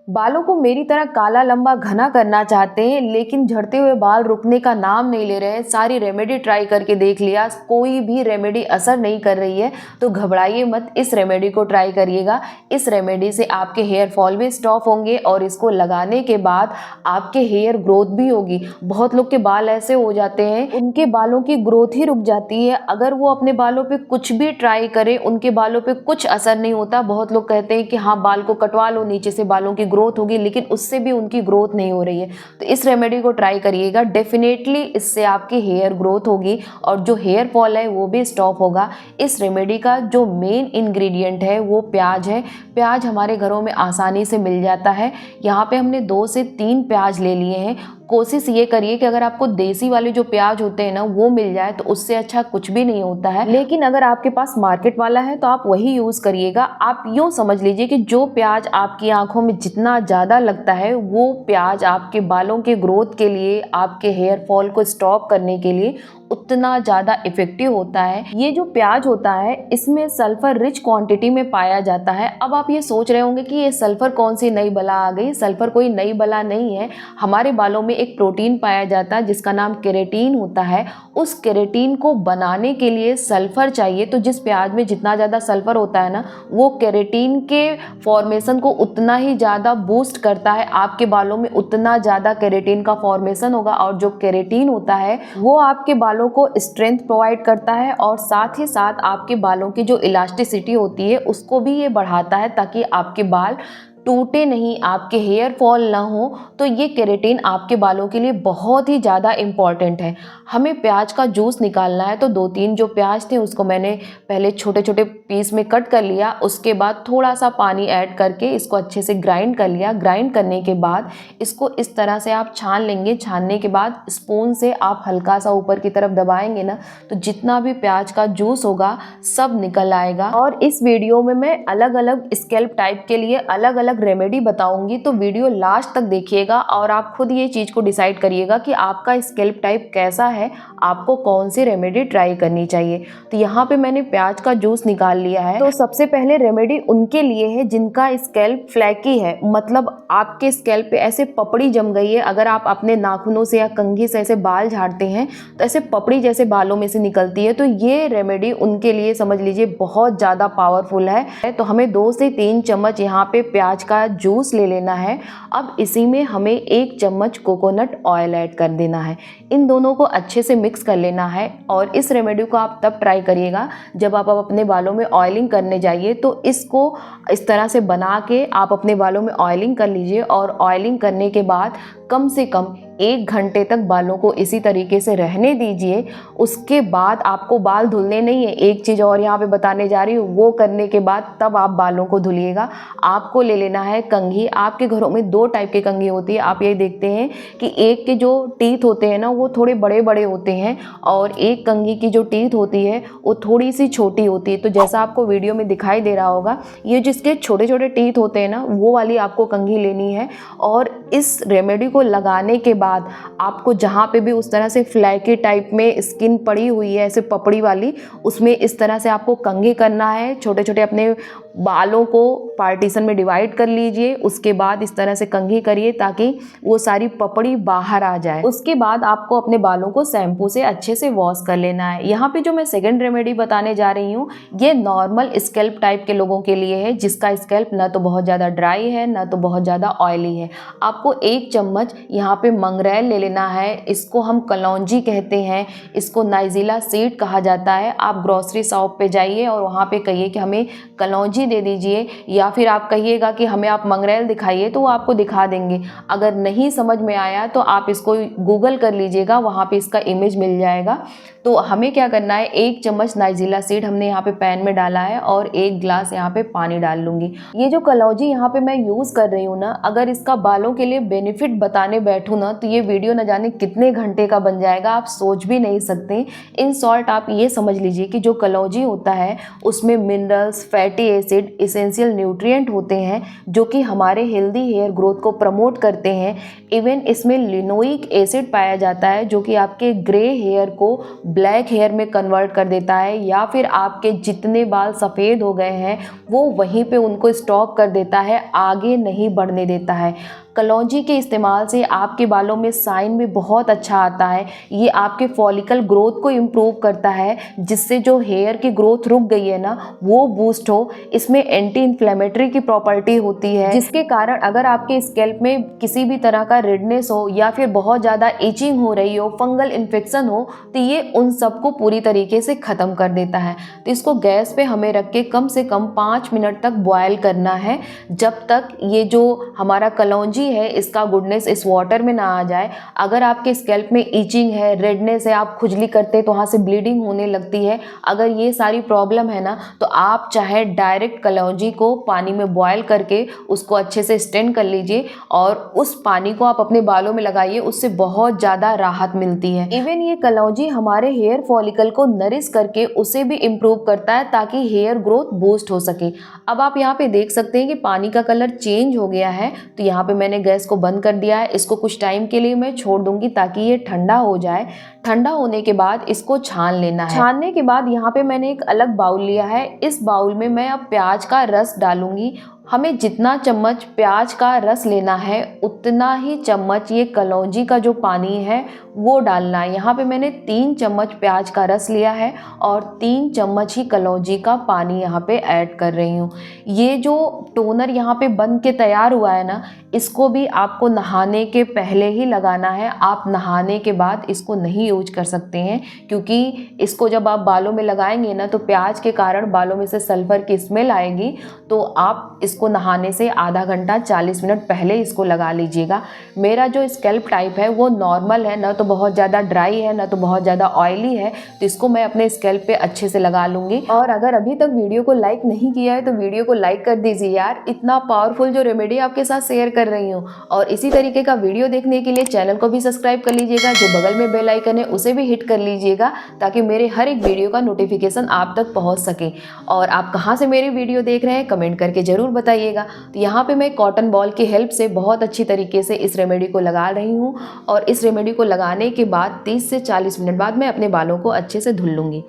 बालों को मेरी तरह काला लंबा घना करना चाहते हैं लेकिन झड़ते हुए बाल रुकने का नाम नहीं ले रहे हैं। सारी रेमेडी ट्राई करके देख लिया, कोई भी रेमेडी असर नहीं कर रही है, तो घबराइए मत, इस रेमेडी को ट्राई करिएगा। इस रेमेडी से आपके हेयर फॉल भी स्टॉप होंगे और इसको लगाने के बाद आपके हेयर ग्रोथ भी होगी। बहुत लोग के बाल ऐसे हो जाते हैं उनके बालों की ग्रोथ ही रुक जाती है। अगर वो अपने बालों पे कुछ भी ट्राई करें उनके बालों पे कुछ असर नहीं होता। बहुत लोग कहते हैं कि हाँ बाल को कटवा लो, नीचे से बालों की ग्रोथ होगी, लेकिन उससे भी उनकी ग्रोथ नहीं हो रही है। तो इस रेमेडी को ट्राई करिएगा, डेफिनेटली इससे आपकी हेयर ग्रोथ होगी और जो हेयर फॉल है वो भी स्टॉप होगा। इस रेमेडी का जो मेन इंग्रेडिएंट है वो प्याज है। प्याज हमारे घरों में आसानी से मिल जाता है। यहाँ पे हमने 2 से 3 प्याज ले लिए हैं। कोशिश ये करिए कि अगर आपको देसी वाले जो प्याज होते हैं ना वो मिल जाए, तो उससे अच्छा कुछ भी नहीं होता है। लेकिन अगर आपके पास मार्केट वाला है तो आप वही यूज करिएगा। आप यूँ समझ लीजिए कि जो प्याज आपकी आंखों में जितना ज़्यादा लगता है वो प्याज आपके बालों के ग्रोथ के लिए, आपके हेयर फॉल को स्टॉप करने के लिए उतना ज़्यादा इफेक्टिव होता है। ये जो प्याज होता है इसमें सल्फर रिच क्वांटिटी में पाया जाता है। अब आप ये सोच रहे होंगे कि ये सल्फर कौन सी नई बला आ गई। सल्फर कोई नई बला नहीं है। हमारे बालों में एक प्रोटीन पाया जाता है जिसका नाम केराटिन होता है। उस केराटिन को बनाने के लिए सल्फर चाहिए। तो जिस प्याज में जितना ज़्यादा सल्फर होता है ना, वो केराटिन के फॉर्मेशन को उतना ही ज़्यादा बूस्ट करता है। आपके बालों में उतना ज़्यादा केराटिन का फॉर्मेशन होगा और जो केराटिन होता है वो आपके बालों को स्ट्रेंथ प्रोवाइड करता है और साथ ही साथ आपके बालों की जो इलास्टिसिटी होती है उसको भी ये बढ़ाता है, ताकि आपके बाल टूटे नहीं, आपके हेयर फॉल ना हो। तो ये केराटिन आपके बालों के लिए बहुत ही ज़्यादा इम्पॉर्टेंट है। हमें प्याज का जूस निकालना है। तो 2-3 जो प्याज थे उसको मैंने पहले छोटे छोटे पीस में कट कर लिया। उसके बाद थोड़ा सा पानी ऐड करके इसको अच्छे से ग्राइंड कर लिया। ग्राइंड करने के बाद इसको इस तरह से आप छान लेंगे। छानने के बाद स्पून से आप हल्का सा ऊपर की तरफ दबाएंगे ना, तो जितना भी प्याज का जूस होगा सब निकल आएगा। और इस वीडियो में मैं अलग अलग स्कैल्प टाइप के लिए अलग अलग रेमेडी बताऊंगी, तो वीडियो लास्ट तक देखिएगा और आप खुद ये चीज को डिसाइड करिएगा कि आपका स्कैल्प टाइप कैसा है, आपको कौन सी रेमेडी ट्राई करनी चाहिए। तो यहाँ पे मैंने प्याज का जूस निकाल लिया है। तो सबसे पहले रेमेडी उनके लिए है जिनका स्कैल्प फ्लैकी है, मतलब आपके स्कैल्प पे ऐसे पपड़ी जम गई है। अगर आप अपने नाखूनों से या कंघी से ऐसे बाल झाड़ते हैं तो ऐसे पपड़ी जैसे बालों में से निकलती है, तो ये रेमेडी उनके लिए समझ लीजिए बहुत ज़्यादा पावरफुल है। तो हमें 2 से 3 चम्मच यहाँ पे प्याज का जूस ले लेना है। अब इसी में हमें 1 चम्मच कोकोनट ऑयल ऐड कर देना है। इन दोनों को अच्छे से मिक्स कर लेना है। और इस रेमेडी को आप तब ट्राई करिएगा जब आप अपने बालों में ऑयलिंग करने जाइए, तो इसको इस तरह से बना के आप अपने बालों में ऑयलिंग कर लीजिए। और ऑयलिंग करने के बाद कम से कम 1 घंटे तक बालों को इसी तरीके से रहने दीजिए। उसके बाद आपको बाल धुलने नहीं है। एक चीज़ और यहाँ पे बताने जा रही हूँ, वो करने के बाद तब आप बालों को धुलिएगा। आपको ले लेना है कंघी। आपके घरों में 2 टाइप की कंघी होती है। आप ये देखते हैं कि एक के जो टीथ होते हैं ना वो थोड़े बड़े बड़े होते हैं और एक कंघी की जो टीथ होती है वो थोड़ी सी छोटी होती है। तो जैसा आपको वीडियो में दिखाई दे रहा होगा, ये जिसके छोटे छोटे टीथ होते हैं ना वो वाली आपको कंघी लेनी है। और इस रेमेडी को लगाने के बाद आपको जहाँ पे भी उस तरह से फ्लैकी टाइप में स्किन पड़ी हुई है ऐसे पपड़ी वाली, उसमें इस तरह से आपको कंघी करना है। छोटे छोटे अपने बालों को पार्टीशन में डिवाइड कर लीजिए। उसके बाद इस तरह से कंघी करिए ताकि वो सारी पपड़ी बाहर आ जाए। उसके बाद आपको अपने बालों को शैम्पू से अच्छे से वॉश कर लेना है। यहाँ पे जो मैं सेकंड रेमेडी बताने जा रही हूँ ये नॉर्मल स्कैल्प टाइप के लोगों के लिए है, जिसका स्कैल्प ना तो बहुत ज़्यादा ड्राई है ना तो बहुत ज़्यादा ऑयली है। आपको 1 चम्मच यहाँ पे मंगरेल ले लेना है। इसको हम कलौंजी कहते हैं, इसको नाइजीला सीड कहा जाता है। आप ग्रोसरी शॉप पे जाइए और वहाँ पे कहिए कि हमें कलौंजी दे दीजिए, या फिर आप कहिएगा कि हमें आप मंगरेल दिखाइए तो वो आपको दिखा देंगे। अगर नहीं समझ में आया तो आप इसको गूगल कर लीजिएगा, वहाँ पे इसका इमेज मिल जाएगा। तो हमें क्या करना है, 1 चम्मच नाइजीला सीड हमने यहाँ पे पैन में डाला है और 1 गिलास यहाँ पे पानी डाल लूँगी। ये जो कलौंजी यहाँ पे मैं यूज़ कर रही हूँ ना, अगर इसका बालों के लिए बेनिफिट बताने बैठूँ ना तो ये वीडियो न जाने कितने घंटे का बन जाएगा, आप सोच भी नहीं सकते। इन शॉर्ट आप ये समझ लीजिए कि जो कलौंजी होता है उसमें minerals, fatty acid essential nutrient होते हैं जो कि हमारे हेल्दी हेयर ग्रोथ को प्रमोट करते हैं। इवन इसमें लिनोइक एसिड पाया जाता है जो कि आपके ग्रे हेयर को ब्लैक हेयर में कन्वर्ट कर देता है, या फिर आपके जितने बाल सफ़ेद हो गए हैं वो वहीं पे उनको स्टॉप कर देता है, आगे नहीं बढ़ने देता है। कलौंजी के इस्तेमाल से आपके बालों में शाइन भी बहुत अच्छा आता है। ये आपके फॉलिकल ग्रोथ को इम्प्रूव करता है, जिससे जो हेयर की ग्रोथ रुक गई है ना वो बूस्ट हो। इसमें एंटी इन्फ्लेमेटरी की प्रॉपर्टी होती है, जिसके कारण अगर आपके स्कैल्प में किसी भी तरह का रेडनेस हो या फिर बहुत ज़्यादा इचिंग हो रही हो, फंगल इन्फेक्शन हो, तो ये उन सबको पूरी तरीके से ख़त्म कर देता है। तो इसको गैस पे हमें रख के कम से कम 5 मिनट तक बॉयल करना है, जब तक ये जो हमारा कलौंजी है इसका गुडनेस इस वाटर में ना आ जाए। अगर आपके स्कैल्प में इचिंग है, रेडनेस है, आप खुजली करते हैं तो वहाँ से ब्लीडिंग होने लगती है, अगर ये सारी प्रॉब्लम है ना, तो आप चाहे डायरेक्ट कलौंजी को पानी में बॉयल करके उसको अच्छे से स्टेन कर लीजिए और उस पानी को आप अपने बालों में लगाइए, उससे बहुत ज़्यादा राहत मिलती है। इवन ये कलौंजी हमारे हेयर फॉलिकल को नरिश करके उसे भी इम्प्रूव करता है ताकि हेयर ग्रोथ बूस्ट हो सके। अब आप यहाँ पे देख सकते हैं कि पानी का कलर चेंज हो गया है, तो यहाँ पे मैंने गैस को बंद कर दिया है। इसको कुछ टाइम के लिए मैं छोड़ दूंगी ताकि ये ठंडा हो जाए। ठंडा होने के बाद इसको छान लेना है। छानने के बाद यहाँ पे मैंने एक अलग बाउल लिया है। इस बाउल में मैं अब प्याज का रस डालूंगी। हमें जितना चम्मच प्याज का रस लेना है उतना ही चम्मच ये कलौंजी का जो पानी है वो डालना है। यहाँ पे मैंने 3 चम्मच प्याज का रस लिया है और 3 चम्मच ही कलौंजी का पानी यहाँ पे ऐड कर रही हूँ। ये जो टोनर यहाँ पे बन के तैयार हुआ है ना, इसको भी आपको नहाने के पहले ही लगाना है। आप नहाने के बाद इसको नहीं यूज कर सकते हैं, क्योंकि इसको जब आप बालों में लगाएंगे ना तो प्याज के कारण बालों में से सल्फर की स्मेल आएगी। तो आप इसको नहाने से आधा घंटा 40 मिनट पहले इसको लगा लीजिएगा। मेरा जो स्कैल्प टाइप है वो नॉर्मल है, ना तो बहुत ज़्यादा ड्राई है ना तो बहुत ज़्यादा ऑयली है, तो इसको मैं अपने स्कैल्प पे अच्छे से लगा लूँगी। और अगर अभी तक वीडियो को लाइक नहीं किया है तो वीडियो को लाइक कर दीजिए यार। इतना पावरफुल जो रेमेडी आपके साथ शेयर कर रही हूँ। और इसी तरीके का वीडियो देखने के लिए चैनल को भी सब्सक्राइब कर लीजिएगा, जो बगल में बेल आइकन है उसे भी हिट कर लीजिएगा ताकि मेरे हर एक वीडियो का नोटिफिकेशन आप तक पहुँच सके। और आप कहाँ से मेरी वीडियो देख रहे हैं कमेंट करके ज़रूर बताइएगा। तो यहाँ पे मैं कॉटन बॉल की हेल्प से बहुत अच्छी तरीके से इस रेमेडी को लगा रही हूँ, और इस रेमेडी को लगाने के बाद 30 से 40 मिनट बाद मैं अपने बालों को अच्छे से धुल लूँगी।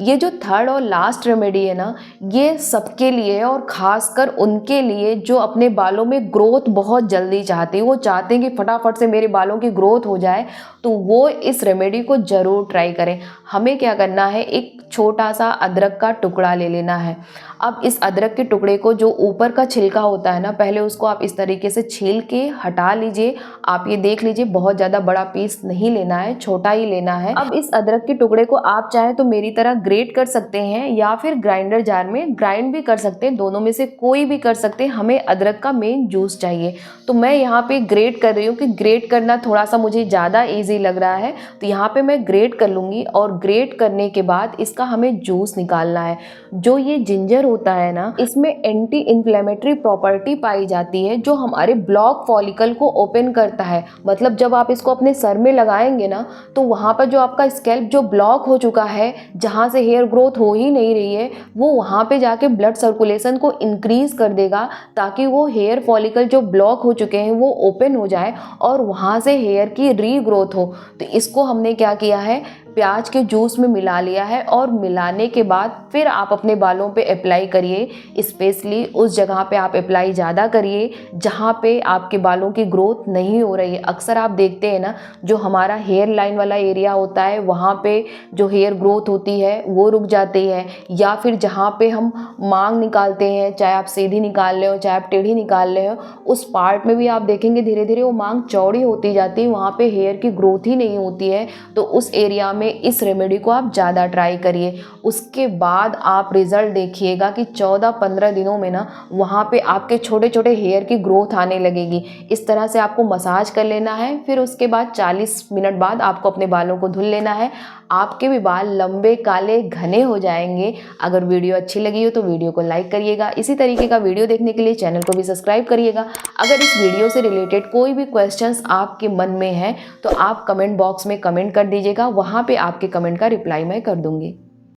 ये जो थर्ड और लास्ट रेमेडी है ना, ये सबके लिए और ख़ासकर उनके लिए जो अपने बालों में ग्रोथ बहुत जल्दी चाहते हैं, वो चाहते हैं कि फटाफट से मेरे बालों की ग्रोथ हो जाए, तो वो इस रेमेडी को ज़रूर ट्राई करें। हमें क्या करना है, एक छोटा सा अदरक का टुकड़ा ले लेना है। अब इस अदरक के टुकड़े को जो ऊपर का छिलका होता है ना, पहले उसको आप इस तरीके से छील के हटा लीजिए। आप ये देख लीजिए बहुत ज़्यादा बड़ा पीस नहीं लेना है, छोटा ही लेना है। अब इस अदरक के टुकड़े को आप चाहे तो मेरी तरह ग्रेट कर सकते हैं या फिर ग्राइंडर जार में ग्राइंड भी कर सकते हैं, दोनों में से कोई भी कर सकते हैं। हमें अदरक का मेन जूस चाहिए, तो मैं यहाँ पे ग्रेट कर रही हूँ कि ग्रेट करना थोड़ा सा मुझे ज़्यादा ईजी लग रहा है, तो यहाँ पे मैं ग्रेट कर लूँगी। और ग्रेट करने के बाद इसका हमें जूस निकालना है। जो ये जिंजर होता है ना, इसमें एंटी इन्फ्लेमेटरी प्रॉपर्टी पाई जाती है जो हमारे ब्लॉक फॉलिकल को ओपन करता है। मतलब जब आप इसको अपने सर में लगाएंगे ना, तो वहाँ पर जो आपका स्कैल्प जो ब्लॉक हो चुका है, जहाँ से हेयर ग्रोथ हो ही नहीं रही है, वो वहाँ पे जाके ब्लड सर्कुलेशन को इंक्रीज कर देगा ताकि वो हेयर फॉलिकल जो ब्लॉक हो चुके हैं वो ओपन हो जाए और वहाँ से हेयर की रीग्रोथ हो। तो इसको हमने क्या किया है, प्याज के जूस में मिला लिया है, और मिलाने के बाद फिर आप अपने बालों पे अप्लाई करिए। स्पेशली उस जगह पे आप अप्लाई ज़्यादा करिए जहाँ पे आपके बालों की ग्रोथ नहीं हो रही है। अक्सर आप देखते हैं ना, जो हमारा हेयर लाइन वाला एरिया होता है वहाँ पे जो हेयर ग्रोथ होती है वो रुक जाती है, या फिर जहाँ पे हम मांग निकालते हैं, चाहे आप सीधी निकाल रहे हो चाहे आप टेढ़ी निकाल रहे हो, उस पार्ट में भी आप देखेंगे धीरे धीरे वो मांग चौड़ी होती जाती है, वहाँ पे हेयर की ग्रोथ ही नहीं होती है। तो उस एरिया में इस रेमेडी को आप ज़्यादा ट्राई करिए। उसके बाद आप रिजल्ट देखिएगा कि 14-15 दिनों में ना वहाँ पे आपके छोटे छोटे हेयर की ग्रोथ आने लगेगी। इस तरह से आपको मसाज कर लेना है, फिर उसके बाद 40 मिनट बाद आपको अपने बालों को धुल लेना है। आपके भी बाल लंबे काले घने हो जाएंगे। अगर वीडियो अच्छी लगी हो तो वीडियो को लाइक करिएगा। इसी तरीके का वीडियो देखने के लिए चैनल को भी सब्सक्राइब करिएगा। अगर इस वीडियो से रिलेटेड कोई भी क्वेश्चंस आपके मन में है तो आप कमेंट बॉक्स में कमेंट कर दीजिएगा, वहाँ पे आपके कमेंट का रिप्लाई मैं कर दूंगी।